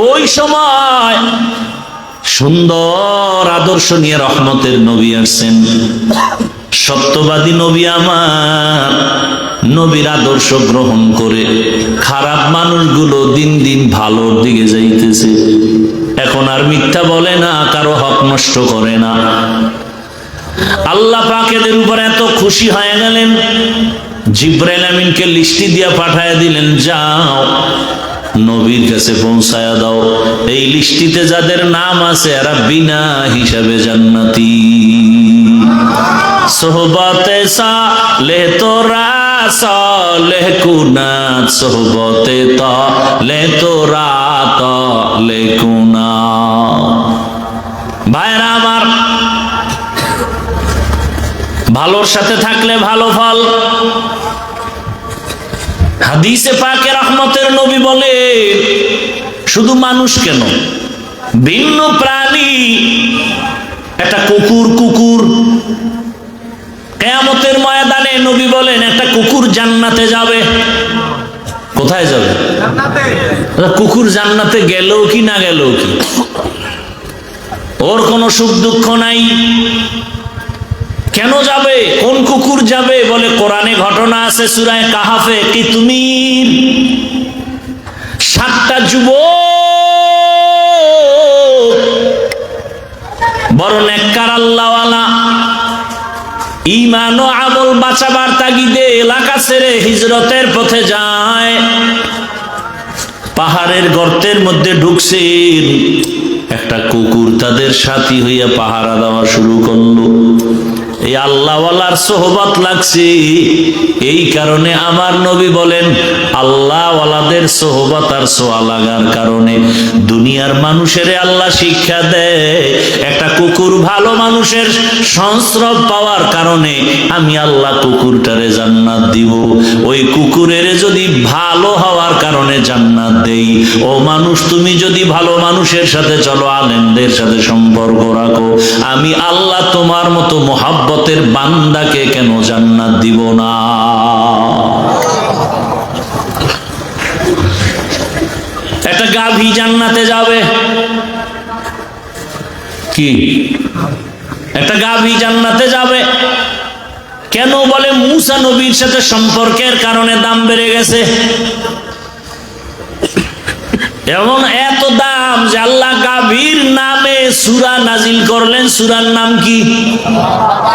ওই সময় সুন্দর আদর্শ নিয়ে রহমতের নবী আসছেন, সত্যবাদী নবী আমার। নবীর আদর্শ গ্রহণ করে খারাপ মানুষগুলো দিন দিন ভালোর দিকে যাইতেছে। এখন আর মিথ্যা বলে না, কারো হক নষ্ট করে না। আল্লাহ পাক এদের উপর এত খুশি হয়ে গেলেন, জিবরাইল আমিনকে লিস্টি দিয়া পাঠায় দিলেন, যাও নবীর কাছে পৌঁছায়া দাও, এই লিস্টিতে যাদের নাম আছে এরা বিনা হিসাবে জান্নাতি। সোহবতে সালেহ তোরা সালেহ কুনাত, সোহবতে তালেহ তোরা তালেহ কুনাত। ভাইরা আমার, ভালোর সাথে থাকলে ভালো ফল। হাদিসে পাকে রহমতের নবী বলে, শুধু মানুষ কেন, ভিন্ন প্রাণী, একটা কুকুর কিয়ামতের ময়দানে নবী বলেন একটা কুকুর জান্নাতে যাবে। কোথায় যাবে? কুকুর জান্নাতে গেলেও কি না গেলেও কি, ওর কোনো সুখ দুঃখ নাই। কেন যাবে? কোন কুকুর যাবে? বলে কোরআনে ঘটনা আছে সূরা কাহাফে, কি তুমি 7টা যুবক বড় নেককার আল্লাহওয়ালা, ঈমান ও আমল বাঁচাবার তাগিদে এলাকা ছেড়ে হিজরতের পথে যায়, পাহাড়ের গর্তের মধ্যে ঢুকছেন। একটা কুকুর তাদের সাথী হইয়া পাহারা দেওয়া শুরু করলো। এই আল্লাহওয়ালার সোহবত লাগছে, এই কারণে আমার নবী বলেন আল্লাহওয়ালাদের সোহবত আর সোয়া লাগার কারণে দুনিয়ার মানুষের আল্লাহ শিক্ষা দেয়, একটা কুকুর ভালো মানুষের সংস্রব পাওয়ার কারণে আমি আল্লাহ কুকুরটারে জান্নাত দিব। ওই কুকুরের যদি ভালো হওয়ার কারণে জান্নাত দেই, ও মানুষ তুমি যদি ভালো মানুষের সাথে চলো, আলেমদের সাথে সম্পর্ক রাখো, আমি আল্লাহ তোমার মতো মোহাব্বতের বান্দাকে কেন জান্নাত দিব না? একটা গাভী জান্নাতে যাবে, কি একটা গাভী জান্নাতে যাবে কেন? বলে মুসা নবীর সাথে সম্পর্কের কারণে দাম বেড়ে গেছে। এমন এত দাম যে আল্লাহ গাভীর নামে সূরা নাজিল করলেন। সূরার নাম কি?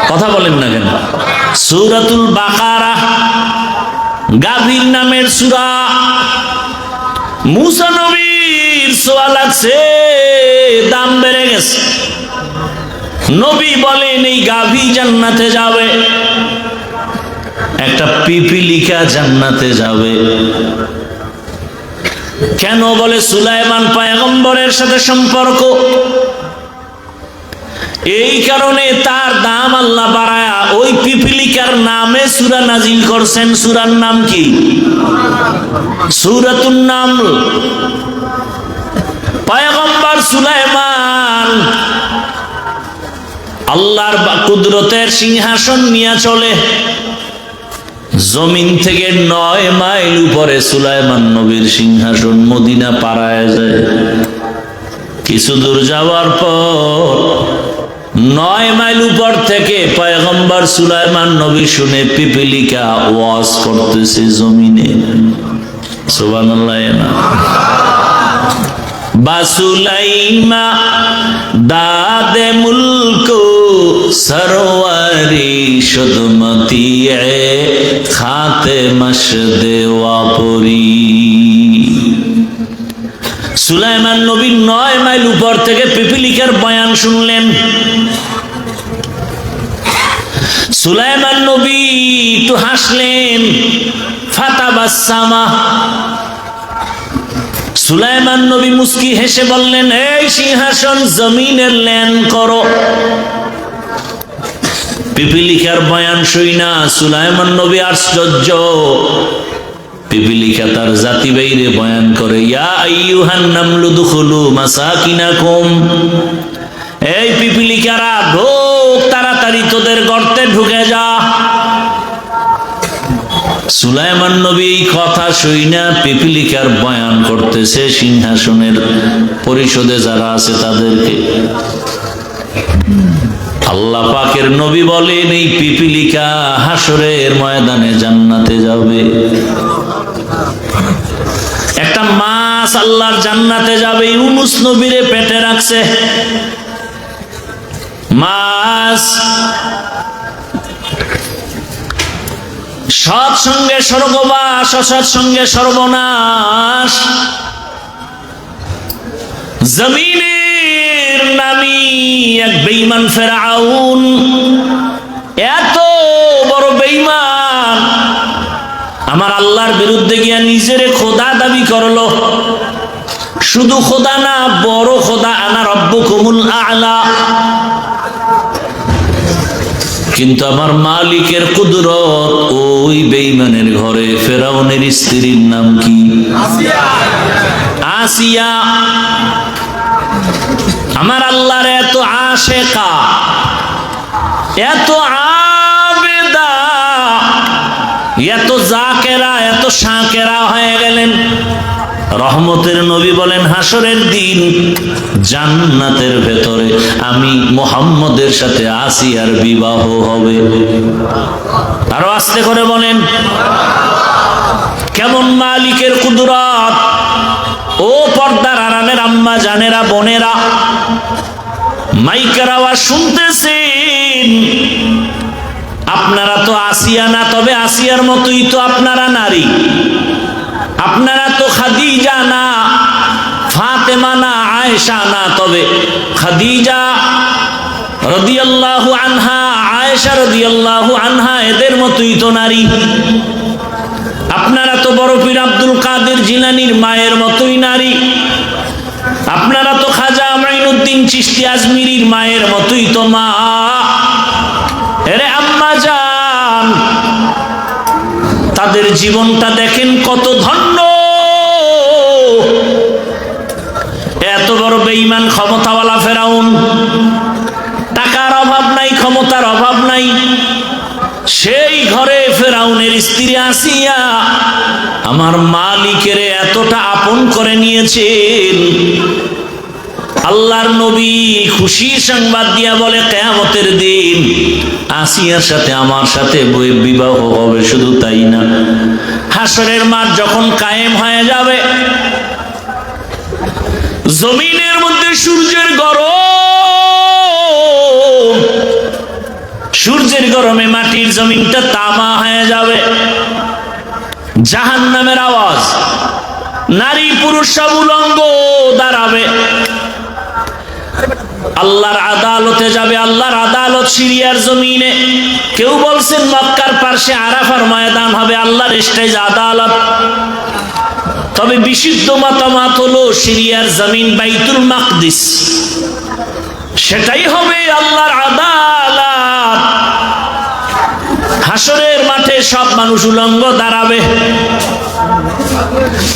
কথা বলেন না কেন? সূরাতুল বাকারা, গাভীর নামের সূরা। মুসা নবীর সোয়া লাগছে, দাম বেড়ে গেছে। নবী বলেন এই গাভী জান্নাতে যাবে, একটা পিপিলিকা জান্নাতে যাবে। কেন? বলে সুলাইমান পয়গম্বরের সাথে সম্পর্ক, এই কারণে তার দাম আল্লাহ বাড়ায়া ওই পিপিলিকার নামে সূরা নাজিল করছেন। সূরার নাম কি? সূরাতুন নামল। পয়গম্বর সুলাইমান আল্লাহর কুদরতের সিংহাসন নিয়ে চলে, জমিন থেকে 9 মাইল উপরে সুলাইমান নবীর সিংহাসন মদিনা পাড়ায় যায়। কিছু দূর যাওয়ার পর 9 মাইল উপর থেকে পয়গম্বর সুলাইমান নবী শুনে পিপিলিকা ওয়াজ করতেছে জমিনে। সুবহানাল্লাহ। না বাসুলাইমা দাদে মুলকো সরওয়ারি শুদমতি খাতে মশদে ওয়াপুরি। সুলাইমান নবী 9 মাইল উপর থেকে পিপিলিকার বয়ান শুনলেন। সুলাইমান নবী একটু হাসলেন, ফাতাবাসসামা। সুলাইমান নবী মুস্কি হেসে বললেন, এই সিংহাসন জমিনের ল্যান করো। পিপিলিকার বয়ান শুইনা সুলাইমান নবী আশ্চর্য। পিপিলিকা তার জাতি বাইরে বয়ান করে, ইয়া আইয়ুহান নামলু দুখুলু মাসাকিনাকুম। এই পিপিলিকারা ঢোক, তাড়াতাড়ি তোদের গর্তে ঢুকে যা। সুলাইমান নবী এই কথা শুইনা পিপিলিকার বয়ান করতেছে সিংহাসনের পরিষদে যারা আছে তাদেরকে। আল্লাহ পাকের নবী বলেন এই পিপিলিকা হাসরের ময়দানে জান্নাতে যাবে। একটা মাছ আল্লাহর জান্নাতে যাবে, ইউনুস নবীরে পেটে রাখছে মাছ। সৎসঙ্গে স্বর্গবাস, অসৎসঙ্গে সর্বনাশ। জমিনের নামি এক বেঈমান ফেরাউন, এত বড় বেঈমান, আমার আল্লাহর বিরুদ্ধে গিয়া নিজেরে খোদা দাবি করলো। শুধু খোদা না, বড় খোদা, আনা রব্বুকুমুল আ'লা। কিন্তু আমার মালিকের কুদরত, ওই বেঈমানের ঘরে ফেরাউনের স্ত্রীর নাম কি? আসিয়া। আমার আল্লাহর এত আশেকা, এত আবেদা, এত জাকেরা, এত শাকেরা হয়ে গেলেন। রহমতের নবী বলেন হাসরের দিন জান্নাতের ভেতরে আমি মুহাম্মদের সাথে আসিয়ার বিবাহ হবে। আরো আস্তে করে বলেন, কেমন মালিকের কুদরত! ও পর্দার আড়ালের আম্মা জানেরা, বোনেরা, মাইকের আওয়াজ শুনতেছেন। আপনারা তো আসিয়া না, তবে আসিয়ার মতোই তো আপনারা নারী। আপনারা তো খাদিজা না, ফাতেমা না, আয়েশা না, তবে খাদিজা রাদিয়াল্লাহু আনহা, আয়েশা রাদিয়াল্লাহু আনহা, এদের মতোই তো নারী। আপনারা তো বড় পীর আব্দুল কাদের জিলানীর মায়ের মতোই নারী। আপনারা তো খাজা মাইনুদ্দিন চিশতি আজমিরির মায়ের মতোই তো মা। এরে আম্মা জান, তাদের জীবনটা দেখেন কত ধন্য। এত বড় বেঈমান ক্ষমতাওয়ালা ফেরাউন, টাকার অভাব নাই, ক্ষমতার অভাব নাই, সেই ঘরে ফেরাউনের স্ত্রী আসিয়া আমার মালিকের এতটা আপন করে নিয়েছেন। আল্লাহর নবী খুশির সংবাদ দিয়া বলে কিয়ামতের দিন আসিয়ার সাথে আমার সাথে বিবাহ হবে। শুধু তাই না, হাসরের মাঠ যখন কায়েম হয়ে যাবে, জমিনের মধ্যে সূর্যের গরম, সূর্যের গরমে মাটির জমিনটা তামা হয়ে যাবে। জাহান্নামের আওয়াজ, নারী পুরুষ সব উলঙ্গ দাঁড়াবে। আল্লাহর আদালতে যাবে। আল্লাহর আদালত সিরিয়ার জমিনে। কেউ বলছেন মক্কার পাশে আরাফার ময়দান হবে আল্লাহর স্টেজ আদালত। তবে বিশুদ্ধ মতামত হলো সিরিয়ার জমিন বাইতুল মাকদিস, সেটাই হবে আল্লাহর আদালত। হাসরের মাঠে সব মানুষ উলঙ্গ দাঁড়াবে।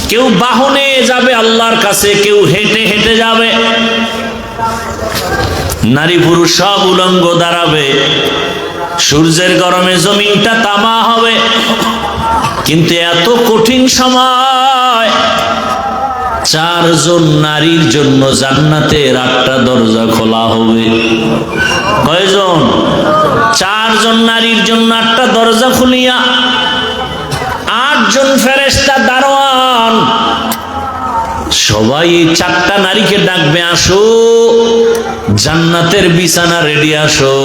কেউ বাহনে যাবে আল্লাহর কাছে, কেউ হেঁটে হেঁটে যাবে। নারী পুরুষ সব উলঙ্গ দাঁড়াবে। সূর্যের গরমে জমিনটা তামা হবে। কিন্তু এত কঠিন সময়, 4 জন নারীর জন্য জান্নাতের 8টা দরজা খোলা হবে। কয়জন? 4 জন নারীর জন্য 8টা দরজা খুলিয়া 8 জন ফেরেশতা দারোয়ান সবাই 4টা নারীকে ডাকবে, আসো জান্নাতের বিছানা রেডি, আসো,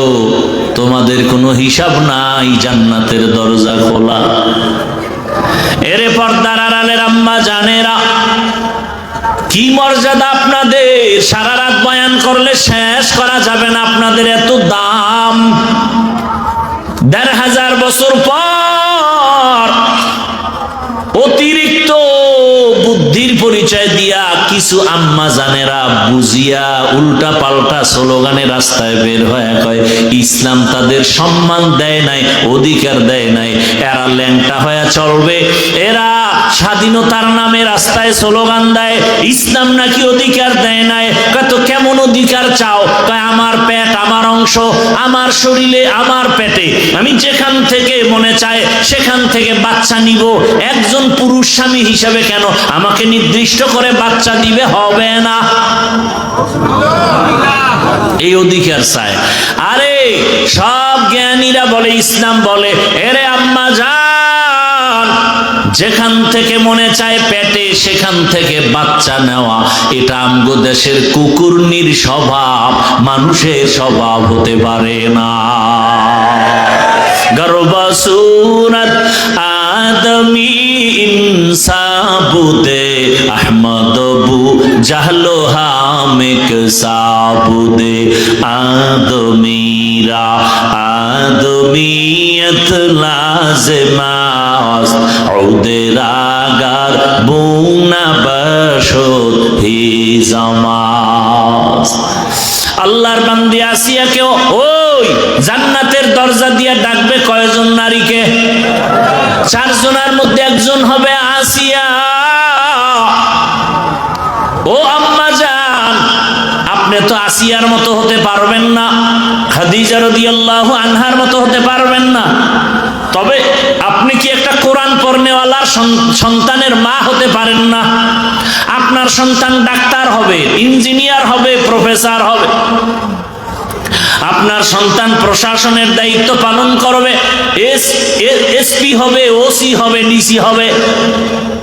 তোমাদের কোনো হিসাব নাই, জান্নাতের দরজা খোলা। এরে পর্দার আড়ালের আম্মা জানেরা, কি মর্যাদা আপনাদের! সারা রাত বয়ান করলে শেষ করা যাবে না। আপনাদের এত দাম। 1500 বছর পর অতিরিক্ত বুদ্ধির পরিচয় দিয়া কিছু আম্মা জানেরা বুঝিয়া উল্টা পাল্টা স্লোগানে রাস্তায় বের হয়ে কয় ইসলাম তাদের সম্মান দেয় নাই, অধিকার দেয় নাই, এরা ল্যাংটা হয়ে চলবে, এরা স্বাধীনতার নামে রাস্তায় স্লোগান দেয়, ইসলাম নাকি অধিকার দেয় নাই। কত কেমন অধিকার চাও? কয় আমার পেট, আমার অংশ, অংশ আমার শরীরে, আমার পেটে, আমি যেখান থেকে মনে চায় সেখান থেকে বাচ্চা নিব। একজন পুরুষ স্বামী হিসাবে কেন আমাকে নির্দিষ্ট করে বাচ্চা দিবে? হবে না। এই অধিকার চায়। আরে সব জ্ঞানীরা বলে, ইসলাম বলে, এরে আম্মা জান, যেখান থেকে মনে চায় পেটে সেখান থেকে বাচ্চা নেওয়া, এটা আমগো দেশের কুকুরনির স্বভাব, মানুষের স্বভাব হতে পারে না। গর্বসুরত আদমি ইনসাবুদে আহমদ বু জাহলো হামিক সাবুদে আদমিরা আদমিয়ত লাজমাস উদের আগার বুনা বশত হি জামাস। আল্লাহর বান্দি আসিয়াকেও ওই জান্নাতের দরজা দিয়ে ডাকবে কয়জন নারীকে? 4 জনের মধ্যে একজন হবে আসিয়া। ও আম্মা জান, আপনি তো আসিয়ার মতো হতে পারবেন না, খাদিজা রাদিয়াল্লাহু আনহার মতো হতে পারবেন না, তবে আপনি কি একটা কোরআন পড়নেওয়ালার সন্তানের মা হতে পারেন না? আপনার সন্তান ডাক্তার হবে, ইঞ্জিনিয়ার হবে, প্রফেসর হবে, আপনার সন্তান প্রশাসনের দায়িত্ব পালন করবে, এসপি হবে, ওসি হবে, ডিসি হবে।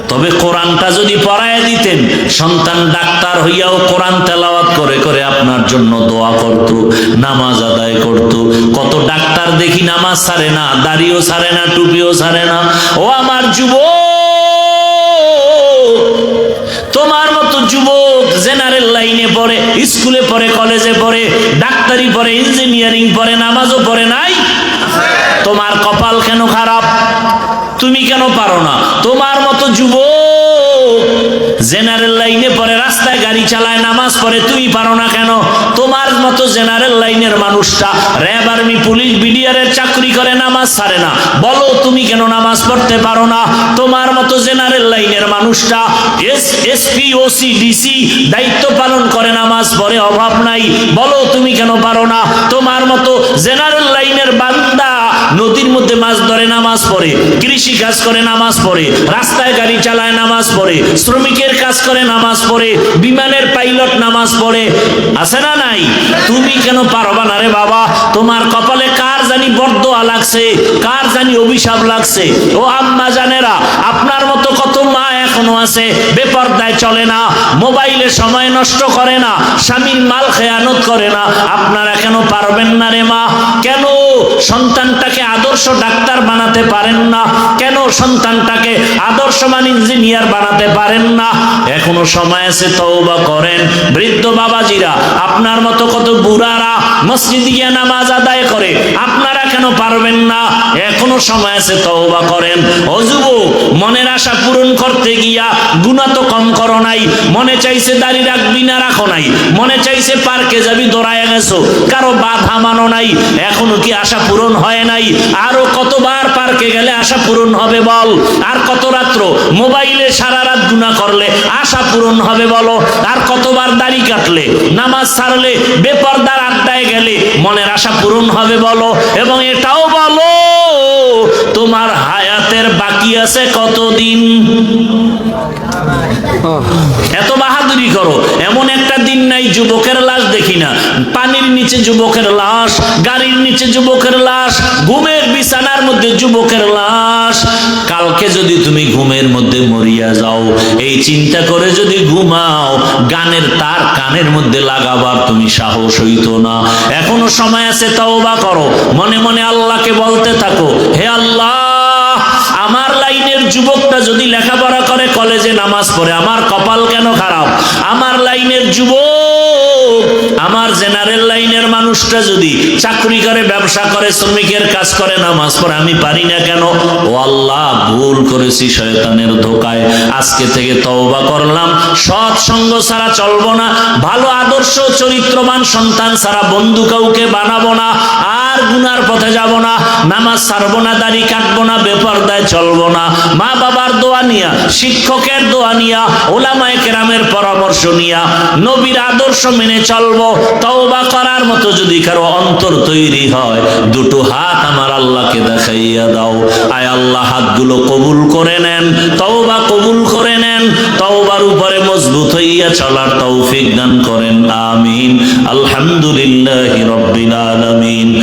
তবে কোরআনটা যদি পড়ায় দিতেন, সন্তান ডাক্তার হইয়াও কোরআন তেলাওয়াত করে করে আপনার জন্য দোয়া করত, নামাজ আদায় করত। কত ডাক্তার দেখি নামাজ ছাড়ে না, দাড়িও ছাড়ে না, টুপিও ছাড়ে না। ও আমার যুবক, তোমার মতো যুবক জেনারেল লাইনে পড়ে, স্কুলে পড়ে, কলেজে পড়ে, ডাক্তারি পড়ে, ইঞ্জিনিয়ারিং পড়ে, নামাজও পড়ে নাই। তোমার কপাল কেন খারাপ? তুমি কেন পারো না? তোমার মতো যুবক জেনারেল লাইনে পড়ে, রাস্তায় গাড়ি চালায়, নামাজ পড়ে, তুমি পারো না কেন? তোমার মতো জেনারেল লাইনের মানুষটা র্যাব, আর্মি, পুলিশ, বিডিআরের চাকরি করে, নামাজ ছাড়ে না, বলো তুমি কেন নামাজ পড়তে পারো না? তোমার মতো জেনারেল লাইনের মানুষটা এসপি, ওসি, ডিসি দায়িত্ব পালন করে, নামাজ পড়ে, অভাব নাই, বলো তুমি কেন পারো না? তোমার মতো জেনারেল লাইনের বান্দা নদীর মধ্যে মাছ ধরে, নামাজ পড়ে, কৃষি কাজ করে, নামাজ পড়ে, রাস্তায় গাড়ি চালায়, নামাজ পড়ে, শ্রমিকের কাজ করে, নামাজ পড়ে, বিমানের পাইলট নামাজ পড়ে, আছে না নাই? তুমি কেন পারবা না রে বাবা? তোমার কপালে কার জানি বরদোয়া লাগছে, কার জানি অভিশাপ লাগছে। ও আম্মা জানেরা, আপনার মতো কত মা এখনো আছে বেপরদায় চলে না, মোবাইলে সময় নষ্ট করে না, স্বামীর মাল খেয়ানত করে না। আপনারা কেন পারবেন না রে মা? কেন সন্তানটাকে আদর্শ ডাক্তার বানাতে পারেন না? কেন সন্তানটাকে আদর্শমান ইঞ্জিনিয়ার বানাতে পারেন না? এখনো সময় আছে, তওবা করেন। বৃদ্ধ বাবাজিরা, আপনার মতো কত বুড়ারা মসজিদে গিয়ে নামাজ আদায় করে, আপনারা কেন পারবেন না? এখনো সময় আছে, তওবা করেন। ও যুবক, মনের আশা পূরণ করতে গিয়া গুনাহ তো কম করো নাই, মনে চাইছে দাড়ি রাখবি না, রাখো নাই, মনে চাইছে পার্কে যাবি, দৌড়ায় গেছো, কারো বাধা মানো নাই, এখনো কি আশা পূরণ হয় নাই? আরো কতবার পার্কে গেলে আশা পূরণ হবে বল? আর কত রাত্র মোবাইলে সারা রাত গুনাহ করলে আশা পূরণ হবে বলো? আর কতবার দাড়ি কাটলে, নামাজ ছাড়লে, বেপরদার আড্ডায় গেলে মনের আশা পূরণ হবে বলো? এবং এটাও বলো, তোমার হায়াতের বাকি আছে কতদিন? এত বাহাদুরি করো, এমন একটা দিন নাই যুবকের লাশ দেখি না। পানির নিচে যুবকের লাশ, গাড়ির নিচে যুবকের লাশ, ঘুমের বিছানার মধ্যে যুবকের লাশ। কালকে যদি তুমি ঘুমের মধ্যে মরিয়া যাও, এই চিন্তা করে যদি ঘুমাও, গানের তার কানের মধ্যে লাগাবার তুমি সাহস হইতো না। এখনো সময় আছে, তওবা করো, মনে মনে আল্লাহকে বলতে থাকো, হে আল্লাহ, আমার লাইনের যুবকটা যদি লেখাপড়া করে, কলেজে নামাজ পড়ে, আমার কপাল কেন খারাপ? আমার লাইনের যুবক, আমার জেনারেল লাইনের মানুষটা যদি চাকরি করে, ব্যবসা করে, শ্রমিকের কাজ করে, নামাজ পড়ে, আমি পারি না কেন? ও আল্লাহ, ভুল করেছি শয়তানের ধোকায়, আজকে থেকে তওবা করলাম, সৎ সঙ্গ ছাড়া চলবো না, ভালো আদর্শ চরিত্রবান সন্তান ছাড়া বন্ধু কাউকে বানাবো না, আর গুনার পথে যাব না, নামাজ ছাড়বো না, দাড়ি কাটবো না, বেপরদায় চলবো না, মা বাবার দোয়া নিয়া, শিক্ষকের দোয়া নিয়া, ওলামায়ে কেরামের পরামর্শ নিয়া, নবীর আদর্শ মেনে চলবো। তওবা করার মতো মতো যদি কারো অন্তর তৈরি হয়, দুটো হাত আমার আল্লাহকে দেখাইয়া দাও। আয় আল্লাহ, হাতগুলো কবুল করে নেন, তওবা কবুল করে নেন, তওবার উপরে মজবুত হইয়া চলার তৌফিক দান করেন। আমিন। আলহামদুলিল্লাহি রাব্বিল আলামিন।